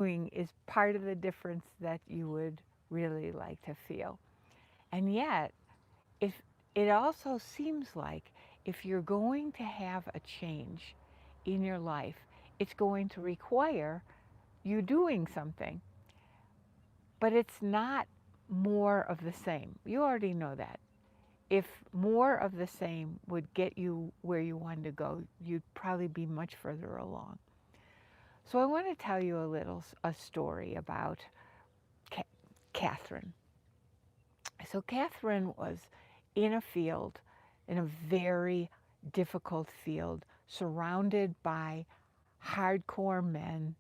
doing is part of the difference that you would really like to feel. And yet, if it also seems like if you're going to have a change in your life, it's going to require you doing something. But it's not more of the same. You already know that. If more of the same would get you where you wanted to go, you'd probably be much further along. So I want to tell you a story about Ca- Catherine. So Catherine was in a field, in a very difficult field, surrounded by hardcore men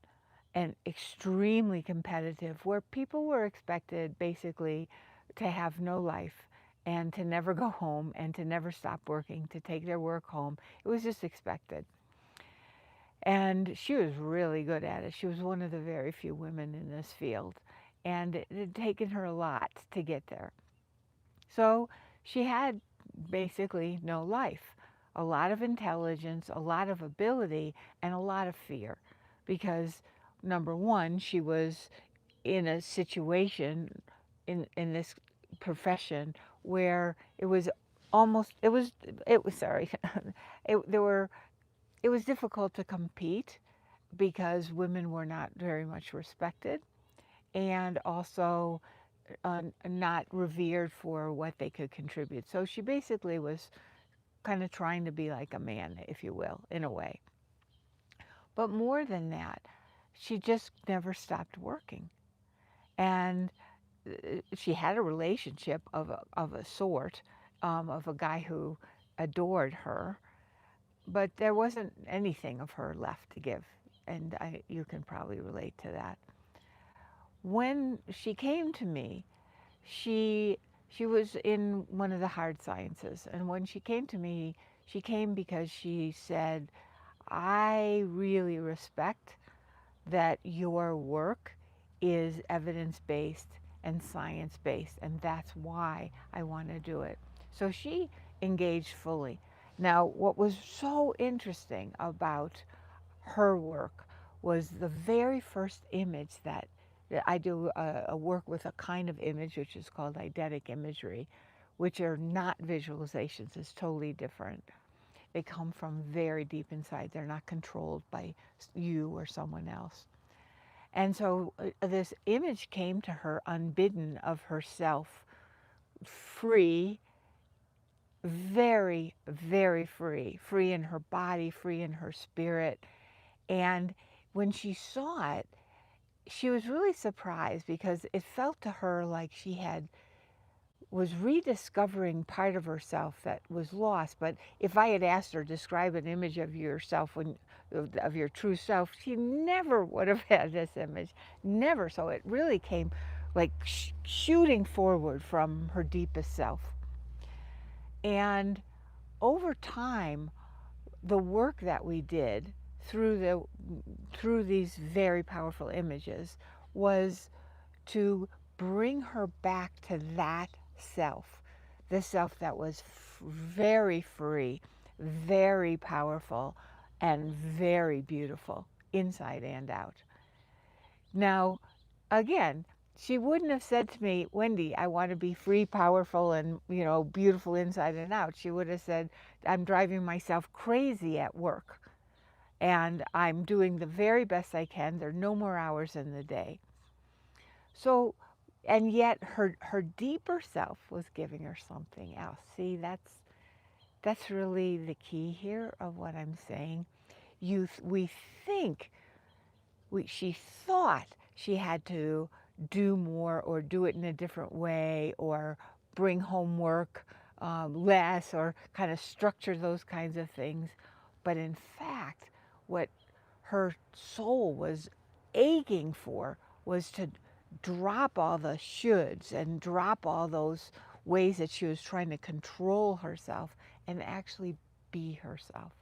and extremely competitive, where people were expected basically to have no life and to never go home and to never stop working, to take their work home. It was just expected. And she was really good at it. She was one of the very few women in this field. And it had taken her a lot to get there. So she had basically no life, a lot of intelligence, a lot of ability, and a lot of fear. Because, number one, she was in a situation in this profession where it was almost, it was, sorry, there were, it was difficult to compete because women were not very much respected and also not revered for what they could contribute. So she basically was kind of trying to be like a man, if you will, in a way. But more than that, she just never stopped working. And she had a relationship of a sort, of a guy who adored her, but there wasn't anything of her left to give. And you can probably relate to that. When she came to me, she she was in one of the hard sciences, and when she came to me, she came because she said, I really respect that your work is evidence-based and science-based, and that's why I want to do it. So she engaged fully. Now, what was so interesting about her work was the very first image that I do a work with a kind of image which is called eidetic imagery, which are not visualizations. It's totally different. They come from very deep inside. They're not controlled by you or someone else. And so this image came to her unbidden of herself, free, very, very free, free in her body, free in her spirit. And when she saw it, she was really surprised because it felt to her like she had was rediscovering part of herself that was lost. But if I had asked her describe an image of yourself when of your true self, she never would have had this image, never. So it really came like shooting forward from her deepest self. And over time, the work that we did through these very powerful images was to bring her back to that self, the self that was very free, very powerful, and very beautiful inside and out. Now, again, she wouldn't have said to me, Wendy, I want to be free, powerful, and beautiful inside and out. She would have said, I'm driving myself crazy at work, and I'm doing the very best I can. There are no more hours in the day. So, and yet her deeper self was giving her something else. See, that's really the key here of what I'm saying. We think she thought she had to do more or do it in a different way or bring home work less or kind of structure those kinds of things. But in fact, what her soul was aching for was to drop all the shoulds and drop all those ways that she was trying to control herself and actually be herself.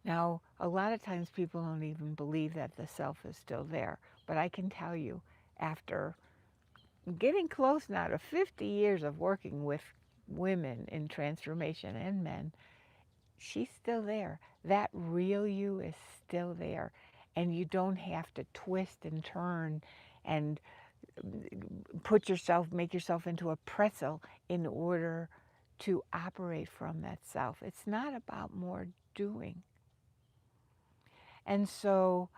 Now, a lot of times people don't even believe that the self is still there, but I can tell you, after getting close now to 50 years of working with women in transformation and men, she's still there. That real you is still there. and you don't have to twist and turn and make yourself into a pretzel in order to operate from that self. It's not about more doing. And so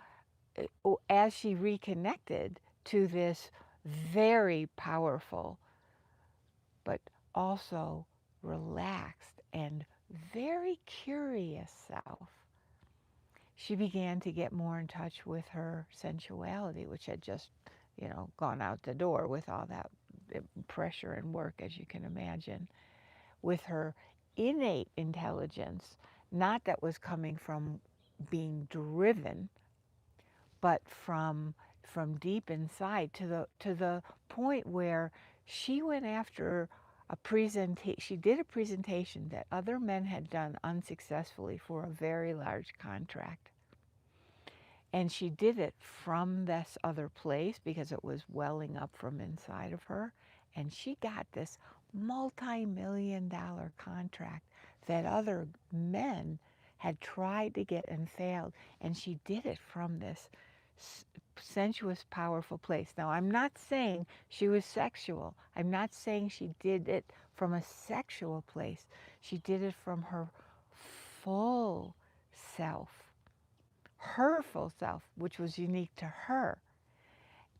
as she reconnected to this very powerful, but also relaxed and very curious self, she began to get more in touch with her sensuality, which had just, gone out the door with all that pressure and work, as you can imagine, with her innate intelligence, not that was coming from being driven, but from deep inside, to the point where she went after a presentation. She did a presentation that other men had done unsuccessfully for a very large contract. And she did it from this other place because it was welling up from inside of her. And she got this multi-million-dollar contract that other men had tried to get and failed. And she did it from this sensuous, powerful place. Now, I'm not saying she was sexual. I'm not saying she did it from a sexual place. She did it from her full self, her full self, which was unique to her.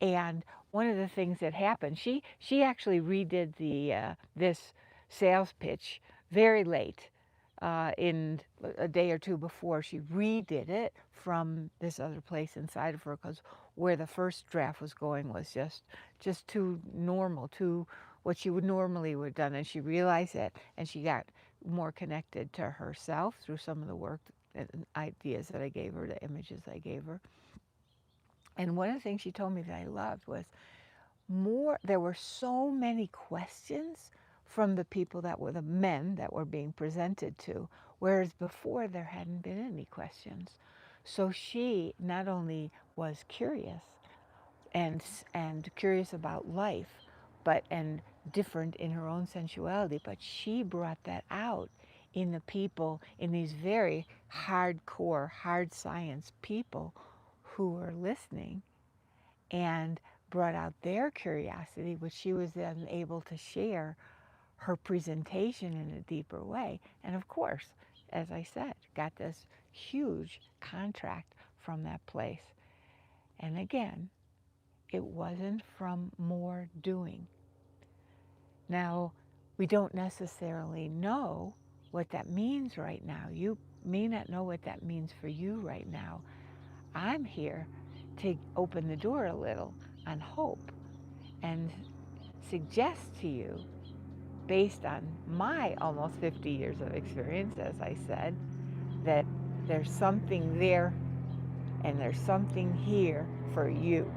And one of the things that happened, she actually redid this sales pitch very late, in a day or two before. She redid it from this other place inside of her, because where the first draft was going was just too normal, too what she would normally would have done. And she realized that, and she got more connected to herself through some of the work and ideas that I gave her, the images I gave her. And one of the things she told me that I loved was there were so many questions from the people that were the men that were being presented to, whereas before there hadn't been any questions. So she not only was curious and curious about life, and different in her own sensuality, but she brought that out in the people, in these very hardcore, hard science people who were listening, and brought out their curiosity, which she was then able to share her presentation in a deeper way. And of course, as I said, got this huge contract from that place. And again, it wasn't from more doing. Now, we don't necessarily know what that means right now. You may not know what that means for you right now. I'm here to open the door a little on hope and suggest to you, based on my almost 50 years of experience, as I said, that there's something there and there's something here for you.